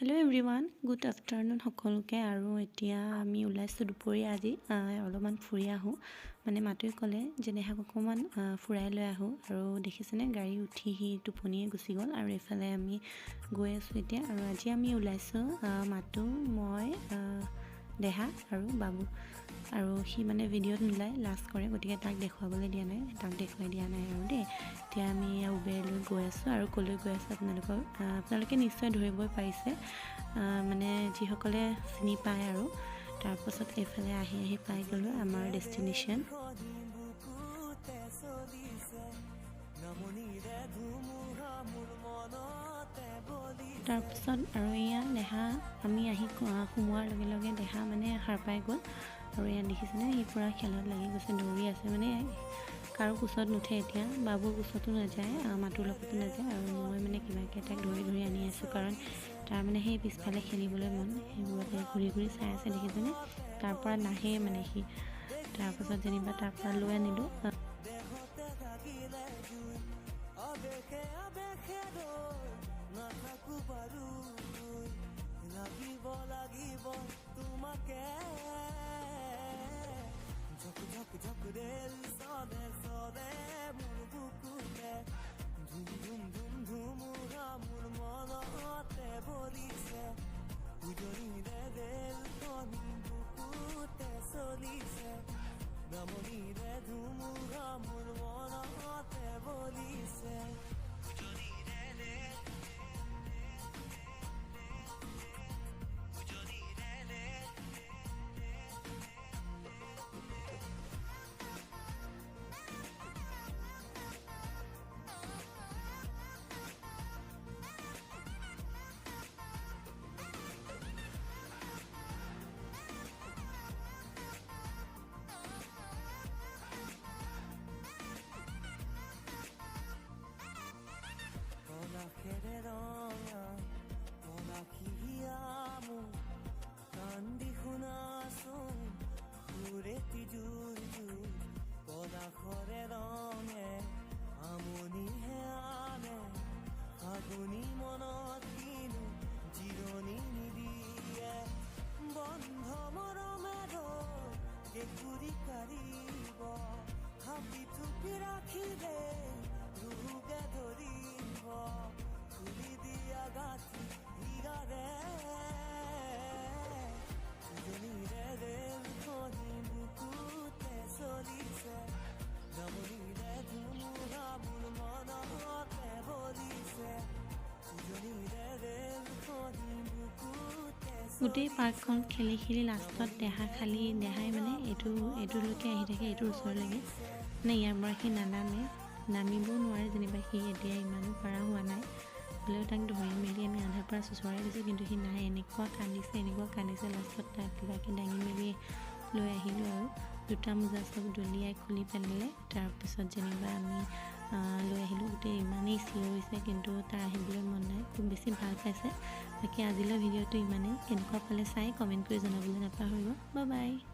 hello everyone good afternoon सकलोके और एतिया आमी ओलाइছো दुपरिया আজি অলপমান ফুৰি আহো মানে মাতোই কলে যে নেহাক অকমান ফুৰাই লৈ আহো আৰু দেখিছেনে গাড়ী উঠি হি টোপনিয়ে গুচি গল আৰু এফালে আমি গৈ আছো এতিয়া আৰু আজি আমি ওলাইছো মাতো মই দেহা আৰু বাবু আৰু হি মানে ভিডিঅ'ত নোলাই লাষ্ট কৰে গতিকে তাক দেখুৱাবলৈ দিয়া নাই তাক দেখুৱাই দিয়া নাই আৰু দে এতিয়া আমি উবেৰলৈ গৈ আছো আৰু কলৈ গৈ আছো আপোনালোকে নিশ্চয় ধৰিবই পাৰিছে মানে যিসকলে চিনি পায় আৰু তাৰ পাছত এফালে আহি পাই গলো আমাৰ ডেষ্টিনেশ্যন তাৰ পাছত আৰু ইয়া দেহা আমি আহি সোমোৱাৰ লগে লগে দেহা মানে সাৰ পাই গ'ল আৰু ইয়াত দেখিছেনে ই পুৰা খেলত লাগি গৈছে দৌৰি আছে মানে কাৰো কোচত নুঠে এতিয়া বাবুৰ কোচতো নাযায় মাতুৰ লগতো নাযায় আৰু মই মানে কিবাকে তাক ধৰি আনি আছো কাৰণ তাৰ মানে সেই পিছফালে খেলিবলৈ মন সেইবোৰতে ঘূৰি চাই আছে দেখিছেনে তাৰ পৰা নাহে মানে সি তাৰ পাছত যেনিবা তাৰ পৰা লৈ আনিলো লাগিব তোমাকে ঝক দেল সদে মোৰ বুকুতে ধুমুহা মোৰ মনতে বলিছে উজনিৰে দেল বুকুতে চলিছে নামনিৰে ধুমুহা মোৰ মনতে বলিছে আগুনি মনত কিনো জিৰণি নিদিয়ে বন্ধ মৰমেৰ কেঁকুৰি কাঢ়িব হাপি থুপি ৰাখিলে ৰুগে ধৰিব খুলি দিয়া গাঁঠি হীৰাৰে উজনিৰে ৰেলখনি বুকুতে চলিছে নামনিৰে ধুমুহা মোৰ মনতে বলিছে গোটেই পাৰ্কখন খেলি লাষ্টত দেহাই মানে এইটোলৈকে আহি থাকে এইটোৰ ওচৰলৈকে মানে ইয়াৰ পৰা সি নামিবও নোৱাৰে যেনিবা সি এতিয়া ইমানো পৰা হোৱা নাই হ'লেও তাক ধৰি মেলি আমি আধাৰ পৰা চুচৰাই দিছোঁ কিন্তু সি নাই এনেকুৱা কান্দিছে লাষ্টত তাক কিবাকৈ দাঙি মেলি লৈ আহিলোঁ আৰু দুটা মোজা চব দলিয়াই খুলি পেলালে তাৰপিছত যেনিবা আমি লৈ আহিলোঁ গোটেই ইমানেই চিঞৰিছে কিন্তু তাৰ আহিবলৈ মন নাই খুব বেছি ভাল পাইছে বাকী আজিলৈ ভিডিঅ'টো ইমানেই কেনেকুৱা পালে চাই কমেণ্ট কৰি জনাবলৈ নাপাহৰিব বাই বাই